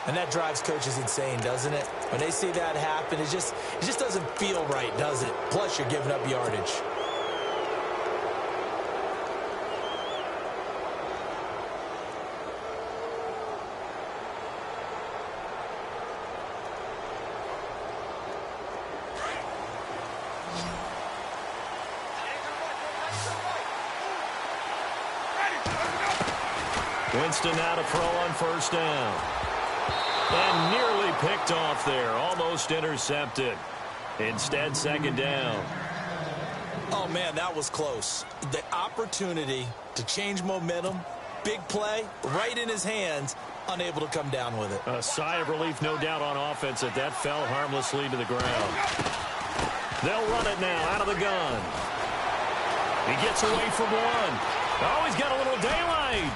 And that drives coaches insane, doesn't it? When they see that happen, it just doesn't feel right, does it? Plus, you're giving up yardage. Winston now to throw on first down. And nearly picked off there. Almost intercepted. Instead, second down. Oh, man, that was close. The opportunity to change momentum, big play, right in his hands, unable to come down with it. A sigh of relief, no doubt, on offense that fell harmlessly to the ground. They'll run it now out of the gun. He gets away from one. Oh, he's got a little daylight.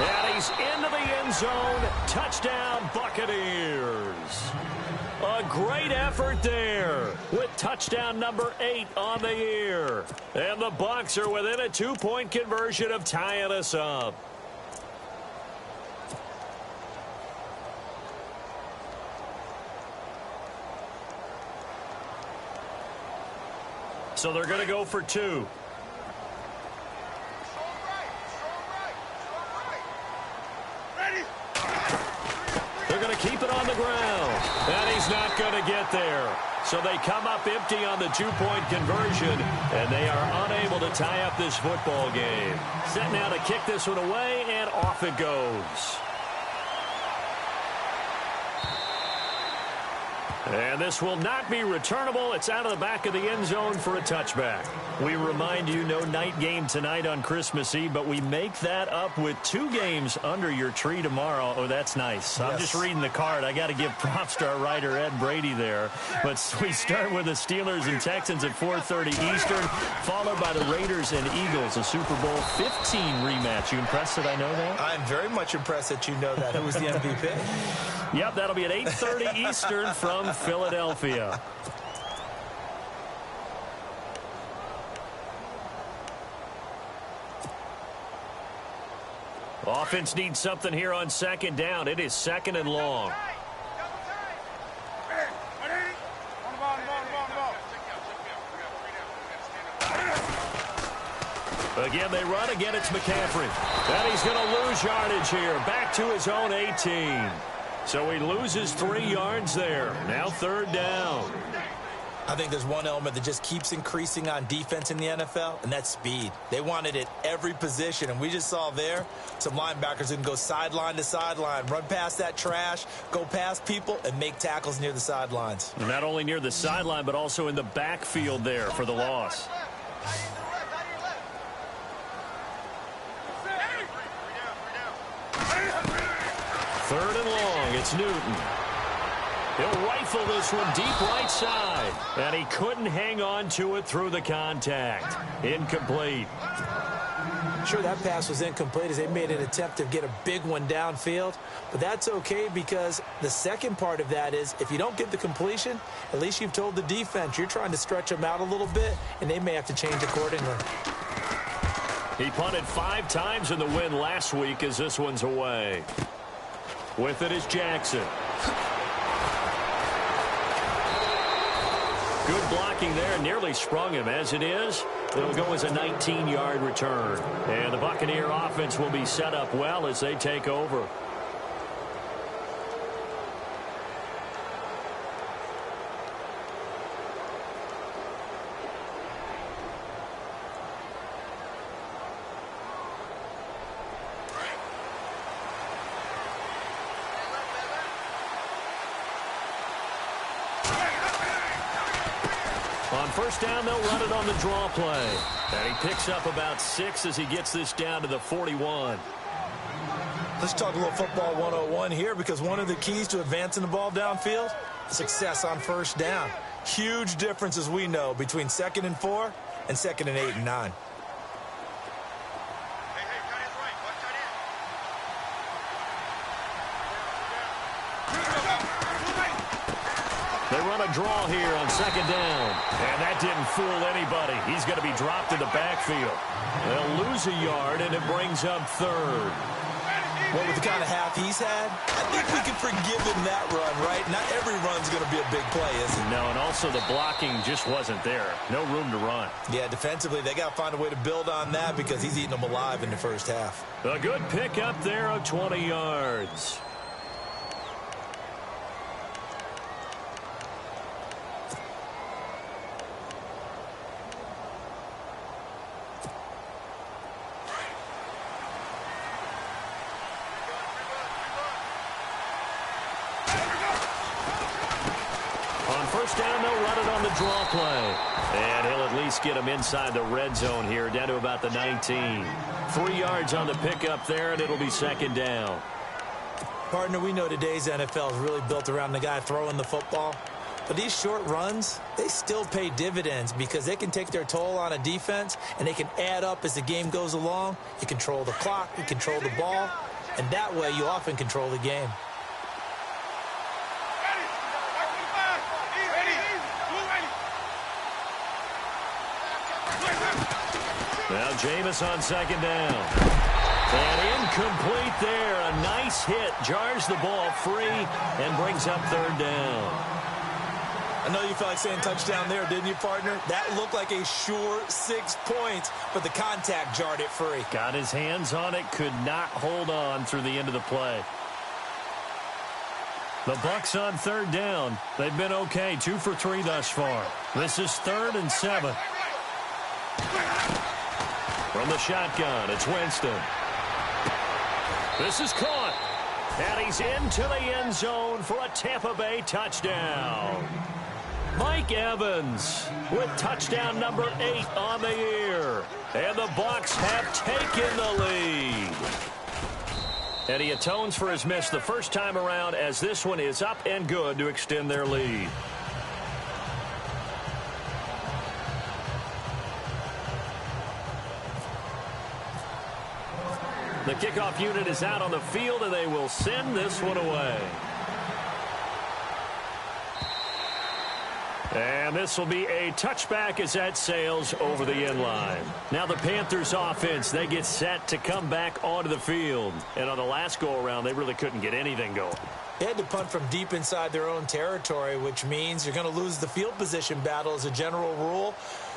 And he's into the end zone. Touchdown, Buccaneers. A great effort there with touchdown number 8 on the year. And the Bucs are within a 2-point conversion of tying us up. So they're going to go for 2. They're going to keep it on the ground. And he's not going to get there. So they come up empty on the 2-point conversion, and they are unable to tie up this football game. Set now to kick this one away, and off it goes. And this will not be returnable. It's out of the back of the end zone for a touchback. We remind you, no night game tonight on Christmas Eve, but we make that up with 2 games under your tree tomorrow. Oh, that's nice. Yes. I'm just reading the card. I got to give props to our writer, Ed Brady, there. But we start with the Steelers and Texans at 4:30 Eastern, followed by the Raiders and Eagles, a Super Bowl 15 rematch. You impressed that I know that? I'm very much impressed that you know that. Who was the MVP? Yep, that'll be at 8:30 Eastern from Philadelphia. Offense needs something here on second down. It is second and long. Again, they run. Again, it's McCaffrey. And he's going to lose yardage here. Back to his own 18. So he loses 3 yards there. Now third down. I think there's one element that just keeps increasing on defense in the NFL, and that's speed. They want it at every position, and we just saw there some linebackers who can go sideline to sideline, run past that trash, go past people, and make tackles near the sidelines. Not only near the sideline, but also in the backfield there for the loss. Third and long. It's Newton. He'll rifle this one deep right side. And he couldn't hang on to it through the contact. Incomplete. Sure, that pass was incomplete as they made an attempt to get a big one downfield. But that's okay because the second part of that is if you don't get the completion, at least you've told the defense you're trying to stretch them out a little bit, and they may have to change accordingly. He punted 5 times in the win last week as this one's away. With it is Jackson. Good blocking there. Nearly sprung him. As it is, it'll go as a 19-yard return. And the Buccaneer offense will be set up well as they take over. First down, they'll run it on the draw play. And he picks up about 6 as he gets this down to the 41. Let's talk a little football 101 here because one of the keys to advancing the ball downfield, success on first down. Huge difference, as we know, between 2nd and 4 and 2nd and 8 and 9. They run a draw here on second down. And that didn't fool anybody. He's going to be dropped in the backfield. They'll lose a yard, and it brings up third. Well, with the kind of half he's had, I think we can forgive him that run, right? Not every run's going to be a big play, is it? No, and also the blocking just wasn't there. No room to run. Yeah, defensively, they got to find a way to build on that because he's eating them alive in the first half. A good pick up there of 20 yards. Down, they'll run it on the draw play. And he'll at least get him inside the red zone here, down to about the 19. 3 yards on the pickup there, and it'll be second down. Partner, we know today's NFL is really built around the guy throwing the football. But these short runs, they still pay dividends because they can take their toll on a defense, and they can add up as the game goes along. You control the clock, you control the ball, and that way you often control the game. Now Jameis on second down. And incomplete there. A nice hit. Jars the ball free and brings up third down. I know you felt like saying touchdown there, didn't you, partner? That looked like a sure 6 points, but the contact jarred it free. Got his hands on it. Could not hold on through the end of the play. The Bucs on third down. They've been okay. 2 for 3 thus far. This is 3rd and 7. From the shotgun, it's Winston. This is caught. And he's into the end zone for a Tampa Bay touchdown. Mike Evans with touchdown number 8 on the year. And the Bucs have taken the lead. And he atones for his miss the first time around as this one is up and good to extend their lead. The kickoff unit is out on the field, and they will send this one away. And this will be a touchback as that sails over the end line. Now the Panthers offense, they get set to come back onto the field. And on the last go-around, they really couldn't get anything going. They had to punt from deep inside their own territory, which means you're going to lose the field position battle as a general rule.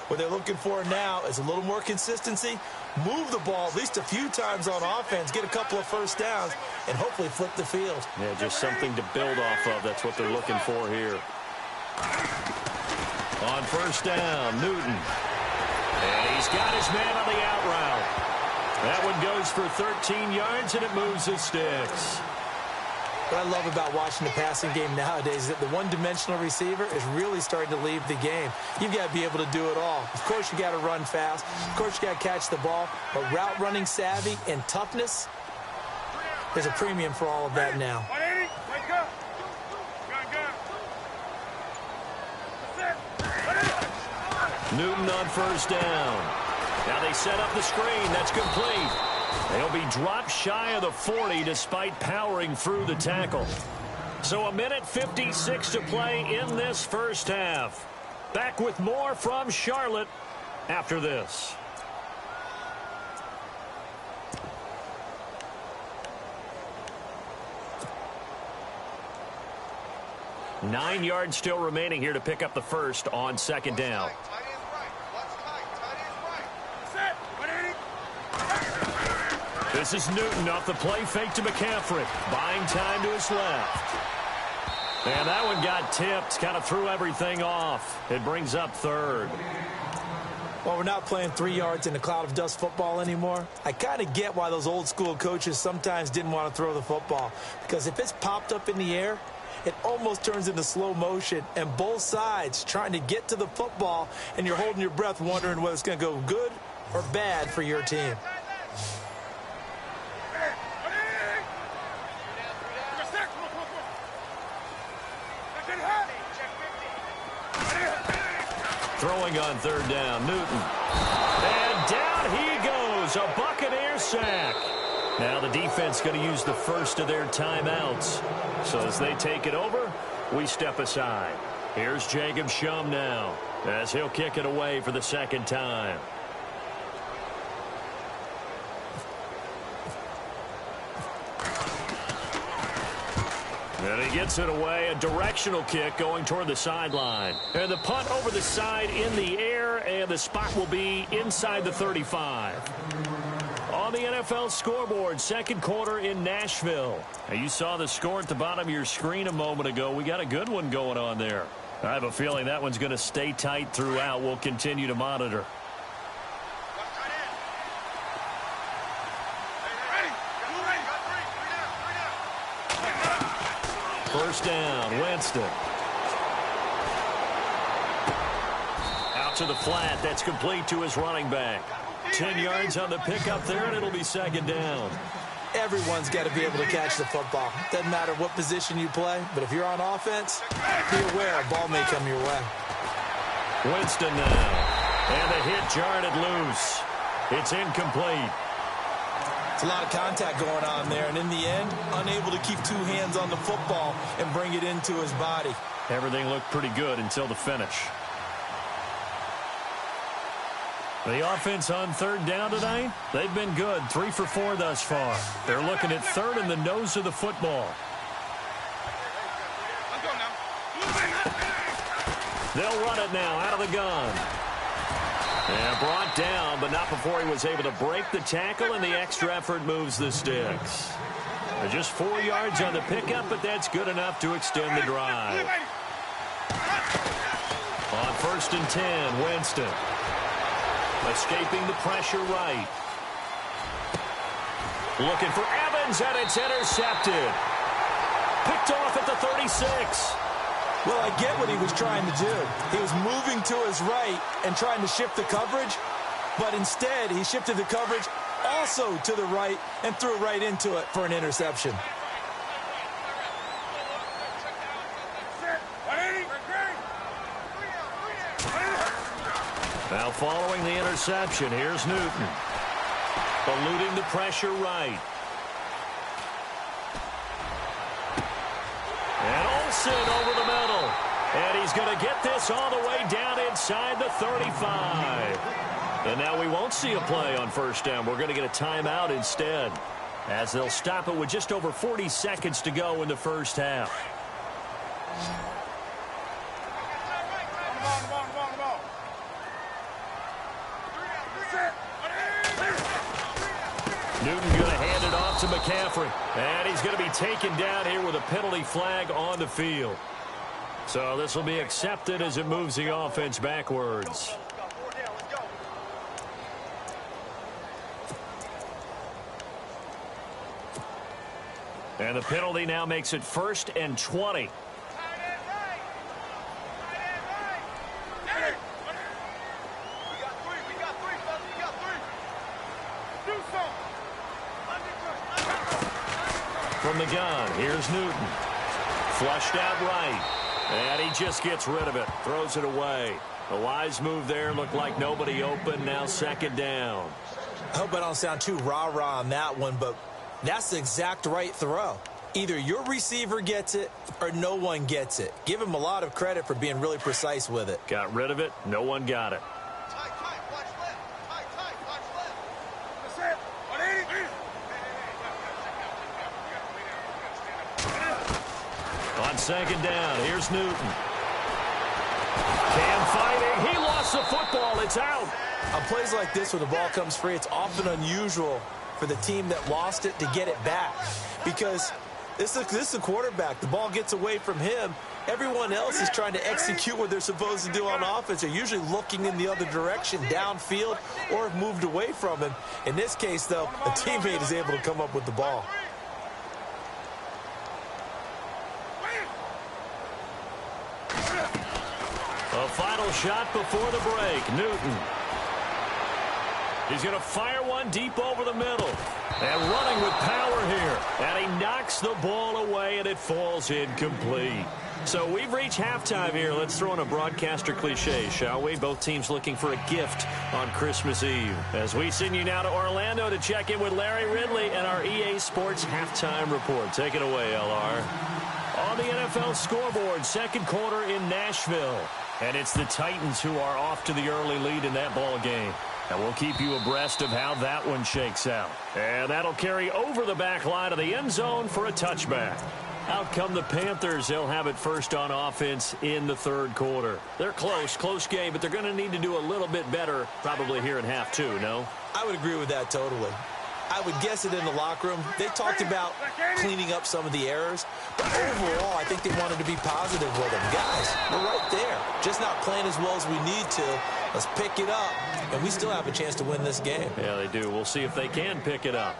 What they're looking for now is a little more consistency, move the ball at least a few times on offense, get a couple of first downs, and hopefully flip the field. Yeah, just something to build off of. That's what they're looking for here. On first down, Newton. And he's got his man on the out route. That one goes for 13 yards, and it moves the sticks. What I love about watching the passing game nowadays is that the one-dimensional receiver is really starting to leave the game. You've got to be able to do it all. Of course, you got to run fast. Of course, you got to catch the ball. But route running savvy and toughness, there's a premium for all of that now. Newton on first down. Now they set up the screen. That's complete. They'll be dropped shy of the 40 despite powering through the tackle. So a minute 56 to play in this first half. Back with more from Charlotte after this. Nine yards still remaining here to pick up the first on second down. This is Newton off the play fake to McCaffrey. Buying time to his left. And that one got tipped. Kind of threw everything off. It brings up third. Well, we're not playing 3 yards in a cloud of dust football anymore. I kind of get why those old school coaches sometimes didn't want to throw the football. Because if it's popped up in the air, it almost turns into slow motion. And both sides trying to get to the football, and you're holding your breath wondering whether it's going to go good or bad for your team. Throwing on third down, Newton. And down he goes, a Buccaneer sack. Now the defense going to use the first of their timeouts. So as they take it over, we step aside. Here's Jacob Shum now, as he'll kick it away for the second time. And he gets it away, a directional kick going toward the sideline. And the punt over the side in the air, and the spot will be inside the 35. On the NFL scoreboard, second quarter in Nashville. Now, you saw the score at the bottom of your screen a moment ago. We got a good one going on there. I have a feeling that one's going to stay tight throughout. We'll continue to monitor. First down, Winston. Out to the flat. That's complete to his running back. 10 yards on the pickup there, and it'll be second down. Everyone's got to be able to catch the football. Doesn't matter what position you play, but if you're on offense, be aware a ball may come your way. Winston now. And the hit jarred it loose. It's incomplete. It's a lot of contact going on there, and in the end, unable to keep two hands on the football and bring it into his body. Everything looked pretty good until the finish. The offense on third down tonight, they've been good. 3 for 4 thus far. They're looking at third in the nose of the football. They'll run it now out of the gun. And brought down, but not before he was able to break the tackle, and the extra effort moves the sticks. Just 4 yards on the pickup, but that's good enough to extend the drive. On first and 10, Winston. Escaping the pressure right. Looking for Evans, and it's intercepted. Picked off at the 36. Well, I get what he was trying to do. He was moving to his right and trying to shift the coverage, but instead he shifted the coverage also to the right and threw right into it for an interception. Now following the interception, here's Newton. Eluding the pressure right. And Olsen over the middle. And he's going to get this all the way down inside the 35. And now we won't see a play on first down. We're going to get a timeout instead, as they'll stop it with just over 40 seconds to go in the first half. Newton going to hand it off to McCaffrey. And he's going to be taken down here with a penalty flag on the field. So this will be accepted as it moves the offense backwards. And the penalty now makes it 1st and 20. From the gun, here's Newton. Flushed out right. And he just gets rid of it. Throws it away. A wise move there. Looked like nobody open. Now second down. I hope I don't sound too rah-rah on that one, but that's the exact right throw. Either your receiver gets it or no one gets it. Give him a lot of credit for being really precise with it. Got rid of it. No one got it. On second down, here's Newton. Cam fighting. He lost the football. It's out. On plays like this, when the ball comes free, it's often unusual for the team that lost it to get it back, because this is the quarterback. The ball gets away from him. Everyone else is trying to execute what they're supposed to do on offense. They're usually looking in the other direction, downfield, or have moved away from him. In this case, though, a teammate is able to come up with the ball. A final shot before the break. Newton. He's going to fire one deep over the middle. And running with power here. And he knocks the ball away, and it falls incomplete. So we've reached halftime here. Let's throw in a broadcaster cliche, shall we? Both teams looking for a gift on Christmas Eve. As we send you now to Orlando to check in with Larry Ridley and our EA Sports halftime report. Take it away, LR. On the NFL scoreboard, second quarter in Nashville. And it's the Titans who are off to the early lead in that ball game. And we'll keep you abreast of how that one shakes out. And that'll carry over the back line of the end zone for a touchback. Out come the Panthers. They'll have it first on offense in the third quarter. They're close game, but they're going to need to do a little bit better probably here in half two, no? I would agree with that totally. I would guess it in the locker room. They talked about cleaning up some of the errors, but overall, I think they wanted to be positive with them. Guys, we're right there. Just not playing as well as we need to. Let's pick it up, and we still have a chance to win this game. Yeah, they do. We'll see if they can pick it up.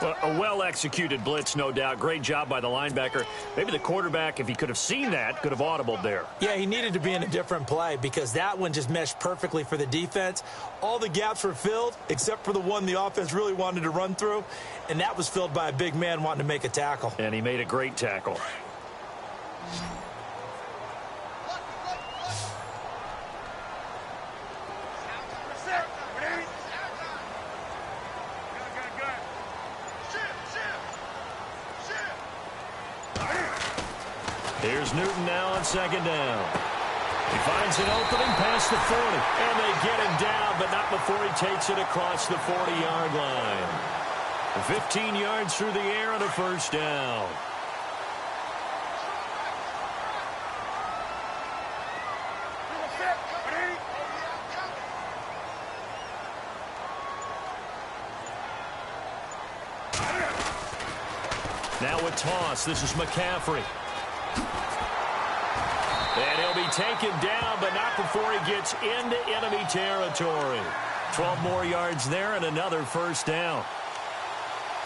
Well, a well-executed blitz, no doubt. Great job by the linebacker. Maybe the quarterback, if he could have seen that, could have audibled there. Yeah, he needed to be in a different play because that one just meshed perfectly for the defense. All the gaps were filled except for the one the offense really wanted to run through, and that was filled by a big man wanting to make a tackle. And he made a great tackle. Here's Newton now on second down. He finds an opening past the 40. And they get him down, but not before he takes it across the 40-yard line. 15 yards through the air on a first down. Now a toss. This is McCaffrey. And he'll be taken down, but not before he gets into enemy territory. 12 more yards there and another first down.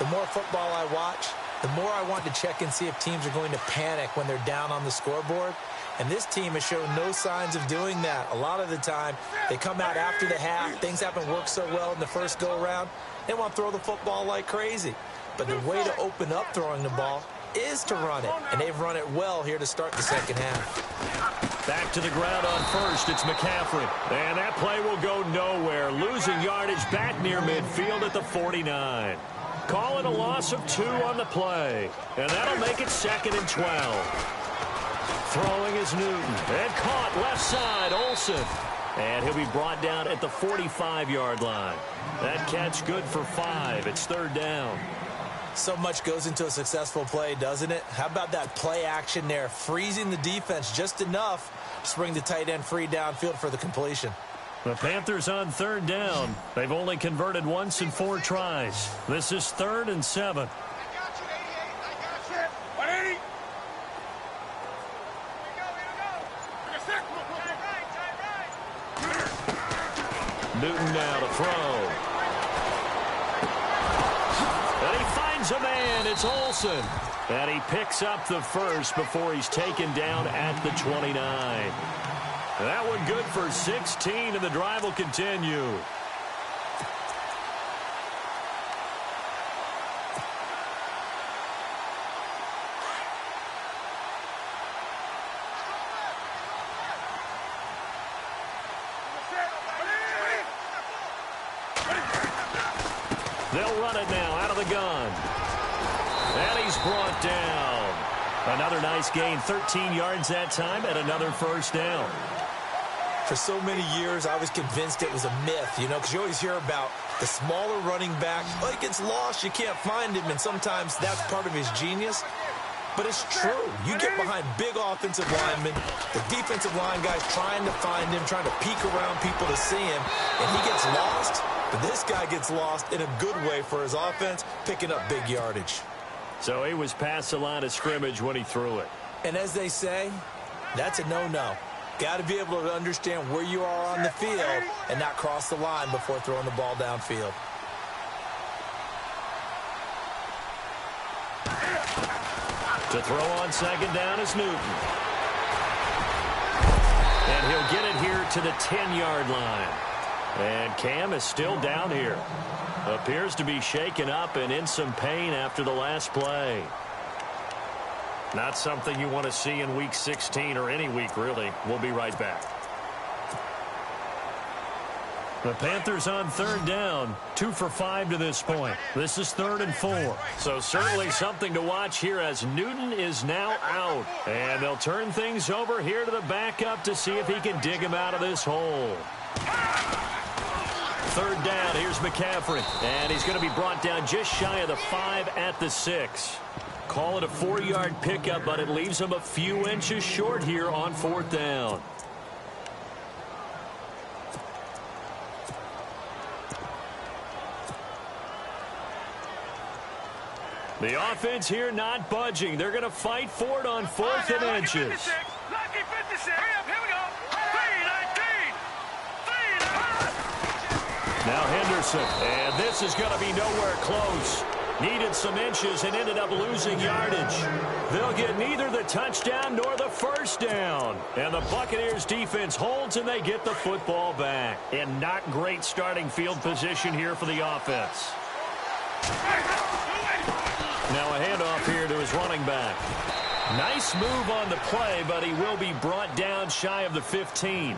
The more football I watch, the more I want to check and see if teams are going to panic when they're down on the scoreboard. And this team has shown no signs of doing that. A lot of the time, they come out after the half. Things haven't worked so well in the first go-around. They want to throw the football like crazy. But the way to open up throwing the ball is to run it, and they've run it well here to start the second half. Back to the ground on first. It's McCaffrey. And that play will go nowhere. Losing yardage back near midfield at the 49. Call it a loss of 2 on the play. And that'll make it 2nd and 12. Throwing is Newton. And caught left side, Olsen. And he'll be brought down at the 45-yard line. That catch good for 5. It's 3rd down. So much goes into a successful play, doesn't it? How about that play action there, freezing the defense just enough to bring the tight end free downfield for the completion. The Panthers on 3rd down. They've only converted once in 4 tries. This is 3rd and 7. Newton now to throw. And he finds a man. It's Olsen. And he picks up the first before he's taken down at the 29. That one good for 16, and the drive will continue. They'll run it now out of the gun. And he's brought down. Another nice gain, 13 yards that time, and another first down. For so many years, I was convinced it was a myth, you know, because you always hear about the smaller running back. Oh, he gets lost, you can't find him, and sometimes that's part of his genius. But it's true. You get behind big offensive linemen, the defensive line guys trying to find him, trying to peek around people to see him, and he gets lost. But this guy gets lost in a good way for his offense, picking up big yardage. So he was past the line of scrimmage when he threw it. And as they say, that's a no-no. Got to be able to understand where you are on the field and not cross the line before throwing the ball downfield. To throw on second down is Newton. And he'll get it here to the 10-yard line. And Cam is still down here. Appears to be shaken up and in some pain after the last play. Not something you want to see in Week 16 or any week, really. We'll be right back. The Panthers on 3rd down, 2 for 5 to this point. This is 3rd and 4. So certainly something to watch here as Newton is now out. And they'll turn things over here to the backup to see if he can dig him out of this hole. 3rd down, here's McCaffrey. And he's going to be brought down just shy of the 5 at the 6. call it a 4-yard pickup, but it leaves them a few inches short here on 4th down. The offense here not budging. They're going to fight for it on 4th and inches. Lucky 56. Here we go. 3-19. Now Henderson. And this is going to be nowhere close. Needed some inches and ended up losing yardage. They'll get neither the touchdown nor the first down. And the Buccaneers defense holds and they get the football back. And not great starting field position here for the offense. Now a handoff here to his running back. Nice move on the play, but he will be brought down shy of the 15.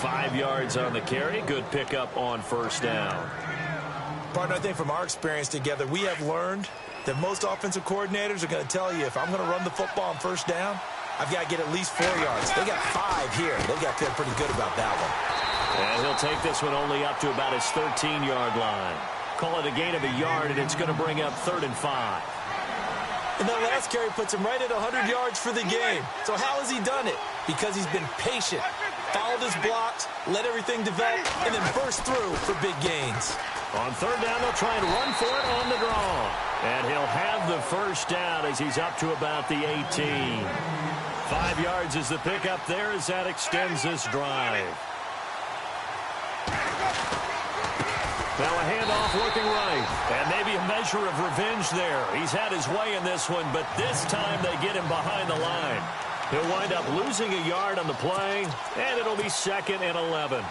5 yards on the carry. Good pickup on first down. Partner, I think from our experience together, we have learned that most offensive coordinators are going to tell you, if I'm going to run the football on first down, I've got to get at least 4 yards. They got 5 here. They've got to feel pretty good about that one. And he'll take this one only up to about his 13-yard line. Call it a gain of a yard, and it's going to bring up 3rd and 5. And that last carry puts him right at 100 yards for the game. So how has he done it? Because he's been patient, followed his blocks, let everything develop, and then burst through for big gains. On 3rd down, they'll try and run for it on the draw. And he'll have the first down as he's up to about the 18. 5 yards is the pickup there as that extends this drive. Now a handoff looking right. And maybe a measure of revenge there. He's had his way in this one, but this time they get him behind the line. He'll wind up losing a yard on the play, and it'll be 2nd and 11.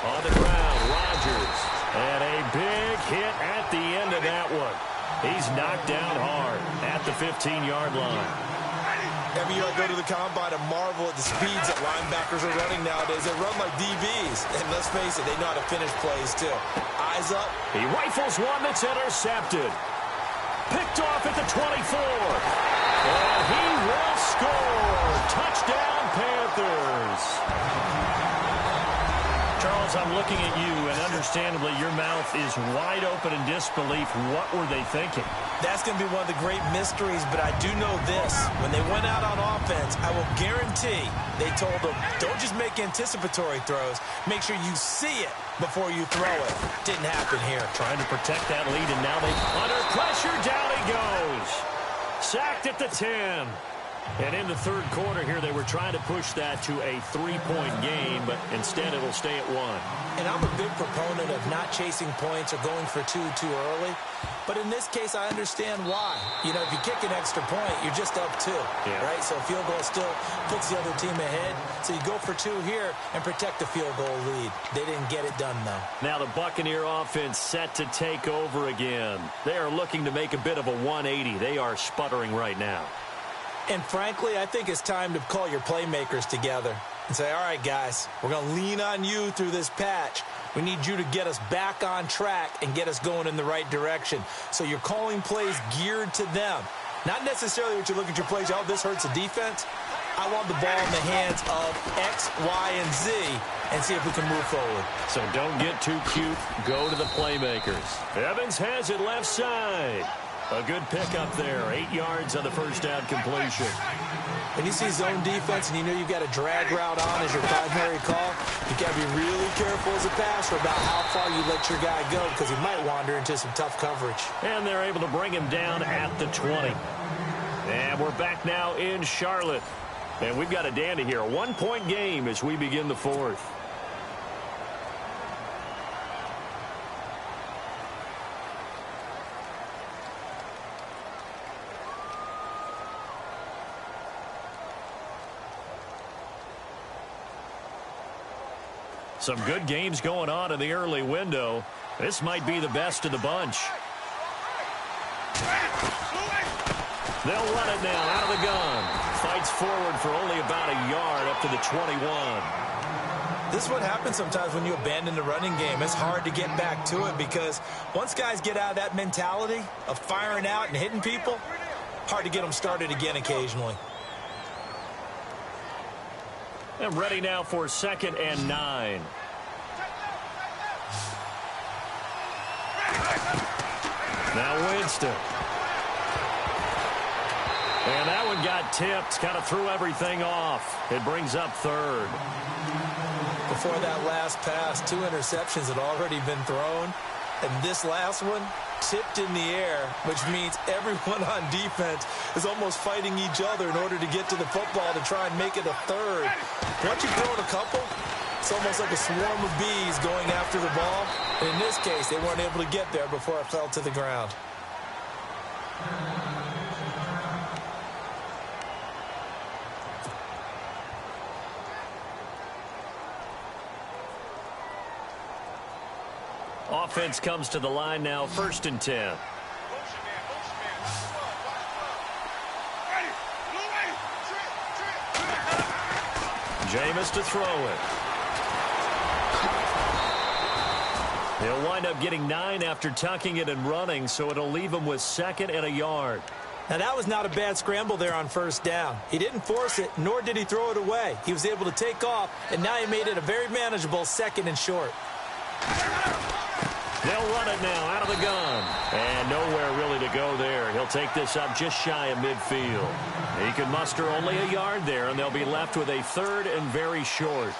On the ground, Rodgers. And a big hit at the end of that one. He's knocked down hard at the 15-yard line. Every year I go to the combine and marvel at the speeds that linebackers are running nowadays. They run like DBs. And let's face it, they know how to finish plays too. Eyes up. He rifles one that's intercepted. Picked off at the 24. And he will score. Touchdown, Panthers. Charles, I'm looking at you, and understandably your mouth is wide open in disbelief. What were they thinking? That's going to be one of the great mysteries, but I do know this. When they went out on offense, I will guarantee they told them, don't just make anticipatory throws. Make sure you see it before you throw it. Didn't happen here. Trying to protect that lead, and now they under pressure. Down he goes. Sacked at the 10. And in the 3rd quarter here, they were trying to push that to a 3-point game, but instead it'll stay at 1. And I'm a big proponent of not chasing points or going for 2 too early. But in this case, I understand why. You know, if you kick an extra point, you're just up 2, right? So a field goal still puts the other team ahead. So you go for 2 here and protect the field goal lead. They didn't get it done, though. Now the Buccaneer offense set to take over again. They are looking to make a bit of a 180. They are sputtering right now. And frankly, I think it's time to call your playmakers together and say, all right, guys, we're going to lean on you through this patch. We need you to get us back on track and get us going in the right direction. So you're calling plays geared to them. Not necessarily what you look at your plays, oh, this hurts the defense. I want the ball in the hands of X, Y, and Z and see if we can move forward. So don't get too cute. Go to the playmakers. Evans has it left side. A good pickup there. 8 yards on the first down completion. When you see zone defense and you know you've got a drag route on as your primary call, you got to be really careful as a passer about how far you let your guy go because he might wander into some tough coverage. And they're able to bring him down at the 20. And we're back now in Charlotte. And we've got a dandy here. A 1-point game as we begin the 4th. Some good games going on in the early window. This might be the best of the bunch. They'll run it now out of the gun. Fights forward for only about a yard up to the 21. This is what happens sometimes when you abandon the running game. It's hard to get back to it because once guys get out of that mentality of firing out and hitting people, hard to get them started again occasionally. And ready now for 2nd and 9. Now Winston. And that one got tipped, kind of threw everything off. It brings up third. Before that last pass, 2 interceptions had already been thrown. And this last one tipped in the air, which means everyone on defense is almost fighting each other in order to get to the football to try and make it a third. Once you throw it a couple, it's almost like a swarm of bees going after the ball. And in this case, they weren't able to get there before it fell to the ground. Offense comes to the line now, 1st and 10. Jameis to throw it. He'll wind up getting 9 after tucking it and running, so it'll leave him with 2nd and a yard. Now, that was not a bad scramble there on 1st down. He didn't force it, nor did he throw it away. He was able to take off, and now he made it a very manageable 2nd and short. They'll run it now out of the gun. And nowhere really to go there. He'll take this up just shy of midfield. He can muster only a yard there, and they'll be left with a 3rd and very short.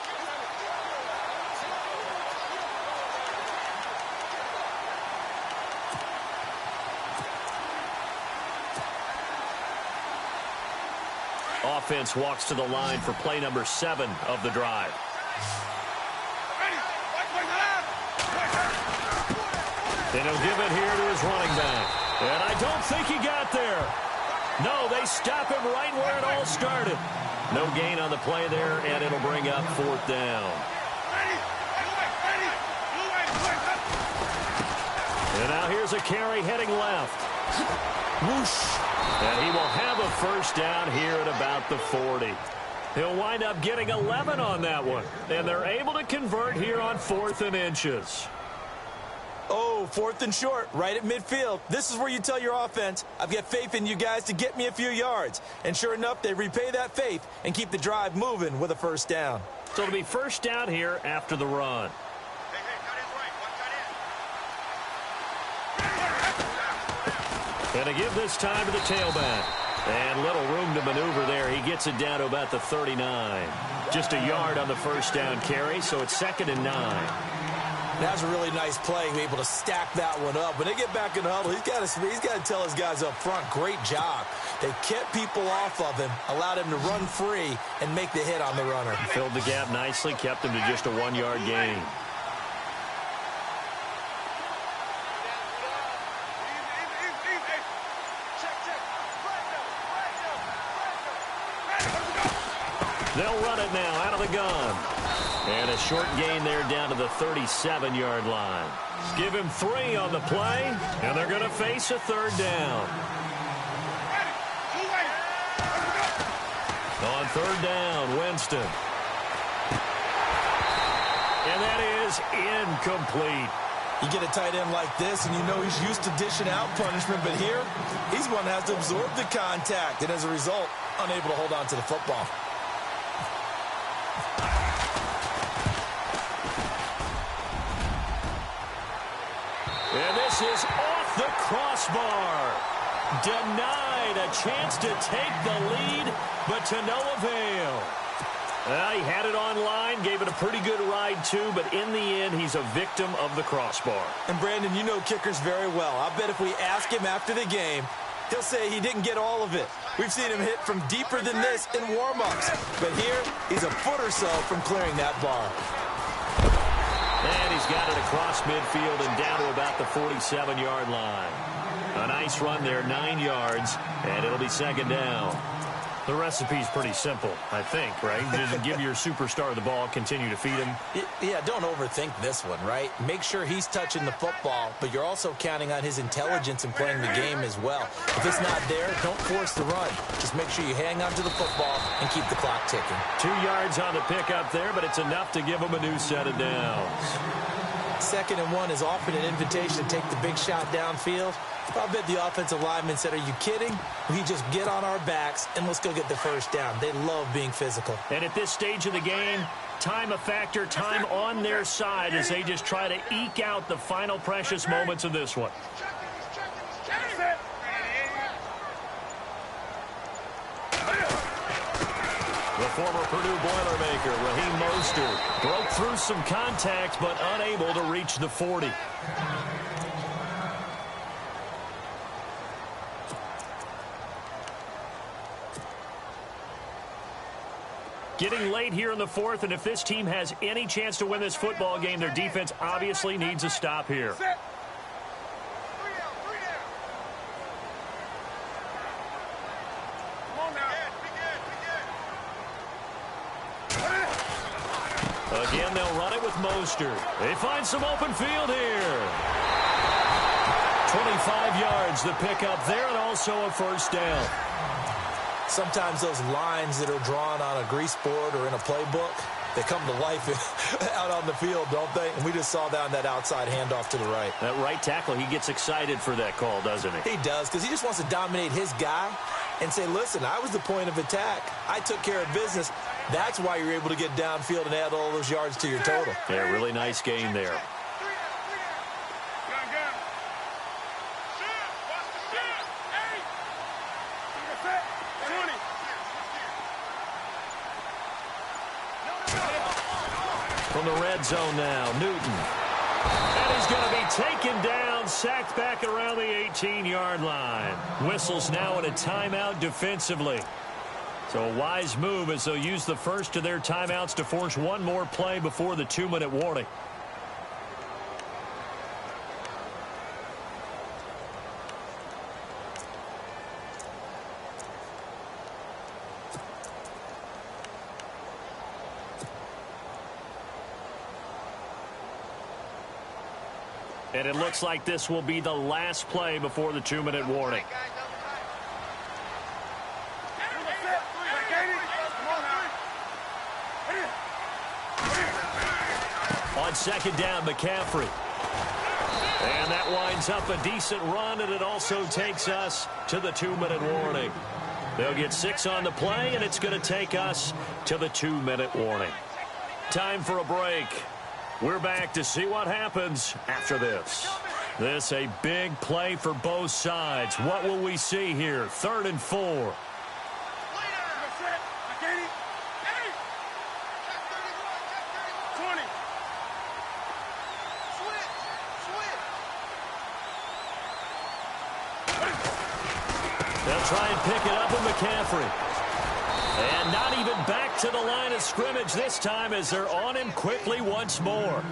Offense walks to the line for play number 7 of the drive. And he'll give it here to his running back. And I don't think he got there. No, they stop him right where it all started. No gain on the play there, and it'll bring up 4th down. And now here's a carry heading left. Whoosh. And he will have a 1st down here at about the 40. He'll wind up getting 11 on that one. And they're able to convert here on 4th and inches. Oh, 4th and short, right at midfield. This is where you tell your offense, I've got faith in you guys to get me a few yards. And sure enough, they repay that faith and keep the drive moving with a 1st down. So it'll be 1st down here after the run. And to give this time to the tailback. And little room to maneuver there. He gets it down to about the 39. Just a yard on the 1st down carry, so it's 2nd and 9. That was a really nice play, able to stack that one up. When they get back in the huddle, he's got to tell his guys up front, great job. They kept people off of him, allowed him to run free, and make the hit on the runner. Filled the gap nicely, kept him to just a 1-yard gain. They'll run it now out of the gun. And a short gain there down to the 37-yard line. Give him 3 on the play, and they're going to face a 3rd down. On 3rd down, Winston. And that is incomplete. You get a tight end like this, and you know he's used to dishing out punishment, but here, he's one that has to absorb the contact, and as a result, unable to hold on to the football. And this is off the crossbar. Denied a chance to take the lead, but to no avail. He had it online, gave it a pretty good ride too, but in the end, he's a victim of the crossbar. And Brandon, you know kickers very well. I bet if we ask him after the game, he'll say he didn't get all of it. We've seen him hit from deeper than this in warm-ups. But here, he's a foot or so from clearing that bar. And he's got it across midfield and down to about the 47-yard line. A nice run there, 9 yards, and it'll be 2nd down. The recipe's pretty simple, I think, right? Just give your superstar the ball, continue to feed him. Yeah, don't overthink this one, right? Make sure he's touching the football, but you're also counting on his intelligence in playing the game as well. If it's not there, don't force the run. Just make sure you hang on to the football and keep the clock ticking. 2 yards on the pickup there, but it's enough to give him a new set of downs. 2nd and 1 is often an invitation to take the big shot downfield. I bet the offensive lineman said, are you kidding? We just get on our backs and let's go get the 1st down. They love being physical. And at this stage of the game, time a factor, time on their side as they just try to eke out the final precious moments of this one. The former Purdue Boilermaker, Raheem Mostert, broke through some contact but unable to reach the 40. Getting late here in the fourth, and if this team has any chance to win this football game, their defense obviously needs a stop here. Again, they'll run it with Mostert. They find some open field here. 25 yards, the pickup there, and also a first down. Sometimes those lines that are drawn on a grease board or in a playbook, they come to life out on the field, don't they? And we just saw that on that outside handoff to the right. That right tackle, he gets excited for that call, doesn't he? He does, because he just wants to dominate his guy and say, listen, I was the point of attack. I took care of business. That's why you're able to get downfield and add all those yards to your total. Yeah, really nice game there. From the red zone now, Newton. And he's going to be taken down, sacked back around the 18-yard line. Whistles now in a timeout defensively. So a wise move as they'll use the first of their timeouts to force one more play before the 2-minute warning. And it looks like this will be the last play before the 2-minute warning. On second down, McCaffrey. And that winds up a decent run, and it also takes us to the 2-minute warning. They'll get 6 on the play, and it's going to take us to the 2-minute warning. Time for a break. We're back to see what happens after this. This a big play for both sides. What will we see here? 3rd and 4. They'll try and pick it up with McCaffrey. And not even back to the line of scrimmage this time as they're on him quickly once more.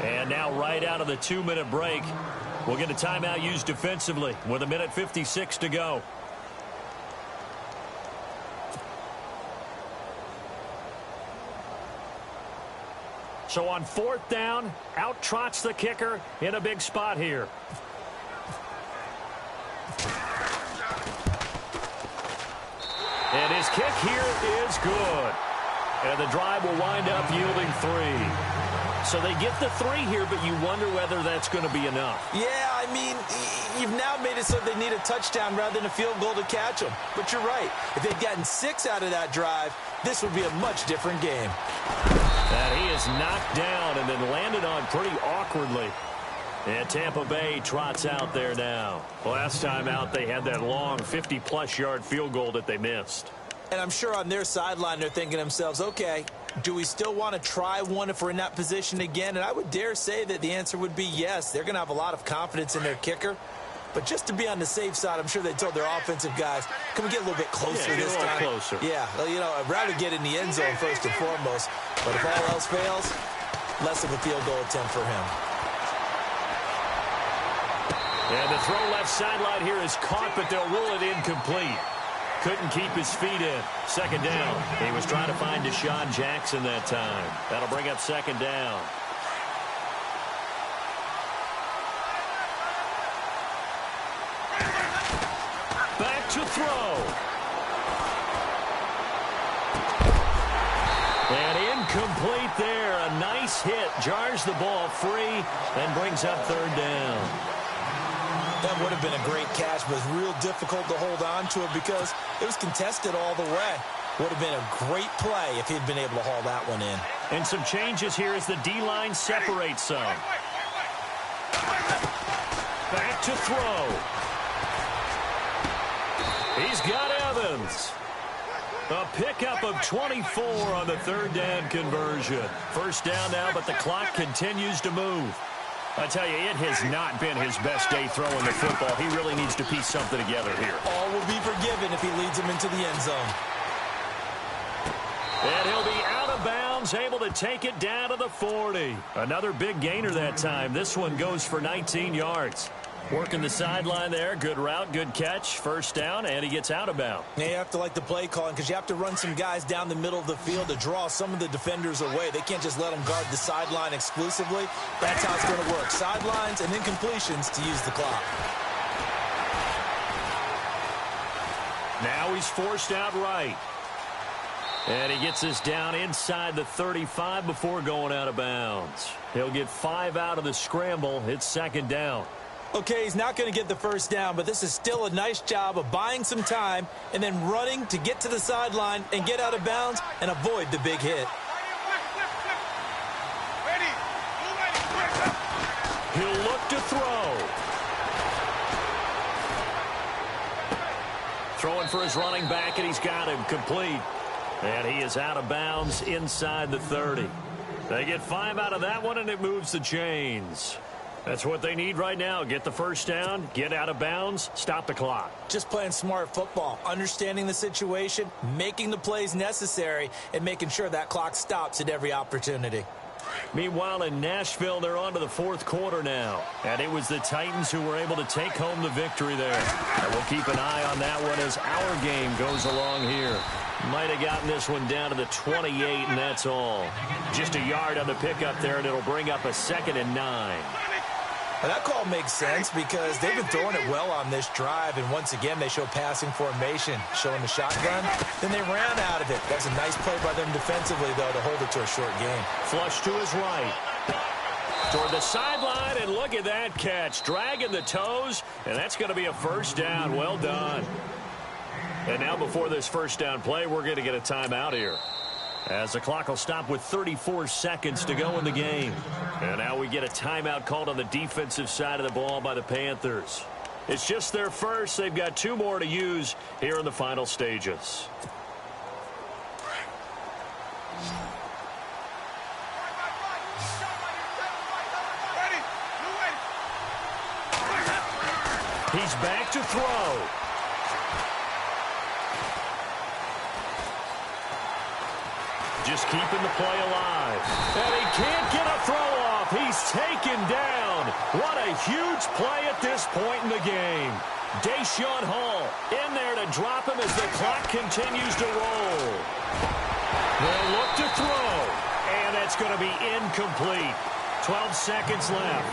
And now right out of the 2-minute break, we'll get a timeout used defensively with 1:56 to go. So on 4th down, out trots the kicker in a big spot here. And his kick here is good. And the drive will wind up yielding 3. So they get the 3 here, but you wonder whether that's going to be enough. Yeah, I mean, you've now made it so they need a touchdown rather than a field goal to catch them. But you're right. If they'd gotten 6 out of that drive, this would be a much different game. And he is knocked down and then landed on pretty awkwardly. And Tampa Bay trots out there now. Last time out, they had that long 50-plus yard field goal that they missed. And I'm sure on their sideline, they're thinking to themselves, okay, do we still want to try one if we're in that position again? And I would dare say that the answer would be yes. They're going to have a lot of confidence in their kicker. But just to be on the safe side, I'm sure they told their offensive guys, can we get a little bit closer this time? Closer. Yeah, well, you know, I'd rather get in the end zone first and foremost. But if all else fails, less of a field goal attempt for him. And the throw left sideline here is caught, but they'll rule it incomplete. Couldn't keep his feet in. 2nd down. He was trying to find Deshaun Jackson that time. That'll bring up 2nd down. Back to throw. And incomplete there. A nice hit. Jars the ball free and brings up 3rd down. That would have been a great catch, but it was real difficult to hold on to it because it was contested all the way. Would have been a great play if he'd been able to haul that one in. And some changes here as the D-line separates some. Back to throw. He's got Evans. A pickup of 24 on the third down conversion. First down now, but the clock continues to move. I tell you, it has not been his best day throwing the football. He really needs to piece something together here. All will be forgiven if he leads him into the end zone. And he'll be out of bounds, able to take it down to the 40. Another big gainer that time. This one goes for 19 yards. Working the sideline there. Good route, good catch. First down, and he gets out of bounds. Now you have to like the play calling because you have to run some guys down the middle of the field to draw some of the defenders away. They can't just let them guard the sideline exclusively. That's how it's going to work. Sidelines and incompletions to use the clock. Now he's forced out right. And he gets us down inside the 35 before going out of bounds. He'll get 5 out of the scramble. It's second down. Okay, he's not going to get the first down, but this is still a nice job of buying some time and then running to get to the sideline and get out of bounds and avoid the big hit. He'll look to throw. Throwing for his running back, and he's got him complete. And he is out of bounds inside the 30. They get 5 out of that one, and it moves the chains. That's what they need right now. Get the first down, get out of bounds, stop the clock. Just playing smart football, understanding the situation, making the plays necessary, and making sure that clock stops at every opportunity. Meanwhile, in Nashville, they're on to the fourth quarter now. And it was the Titans who were able to take home the victory there. And we'll keep an eye on that one as our game goes along here. Might have gotten this one down to the 28, and that's all. Just a yard on the pickup there, and it'll bring up a 2nd and 9. Now that call makes sense because they've been throwing it well on this drive, and once again they show passing formation, showing the shotgun. Then they ran out of it. That's a nice play by them defensively, though, to hold it to a short game. Flush to his right. Toward the sideline, and look at that catch. Dragging the toes, and that's going to be a first down. Well done. And now before this first down play, we're going to get a timeout here, as the clock will stop with 34 seconds to go in the game. And now we get a timeout called on the defensive side of the ball by the Panthers. It's just their first. They've got 2 more to use here in the final stages. He's back to throw. Just keeping the play alive. And he can't get a throw off. He's taken down. What a huge play at this point in the game. Deshaun Hall in there to drop him as the clock continues to roll. They'll look to throw. And that's going to be incomplete. 12 seconds left.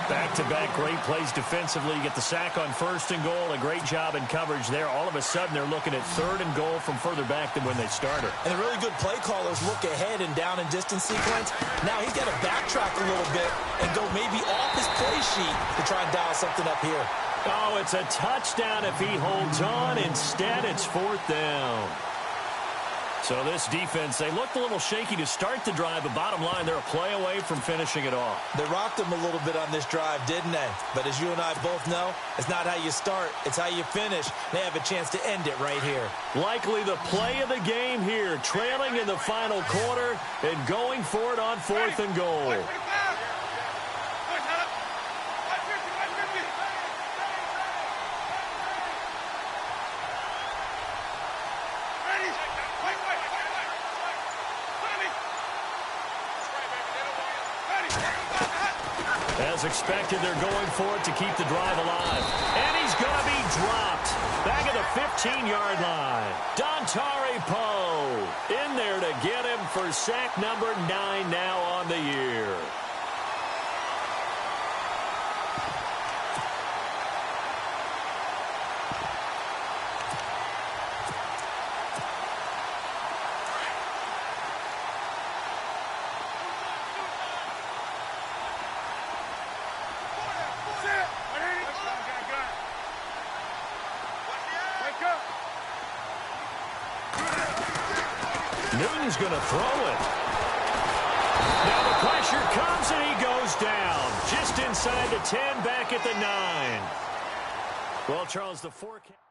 Back-to-back great plays defensively. You get the sack on 1st and goal. A great job in coverage there. All of a sudden, they're looking at 3rd and goal from further back than when they started. And the really good play callers look ahead and down and distance sequence. Now he's got to backtrack a little bit and go maybe off his play sheet to try and dial something up here. Oh, it's a touchdown if he holds on. Instead, it's 4th down. So this defense, they looked a little shaky to start the drive, but bottom line, they're a play away from finishing it off. They rocked them a little bit on this drive, didn't they? But as you and I both know, it's not how you start, it's how you finish. They have a chance to end it right here. Likely the play of the game here, trailing in the final quarter and going for it on 4th and goal. As expected, they're going for it to keep the drive alive. And he's going to be dropped. Back at the 15-yard line. Dontari Poe in there to get him for sack number 9 now on the year. Newton's going to throw it. Now the pressure comes and he goes down. Just inside the 10, back at the 9. Well, Charles, the forecast.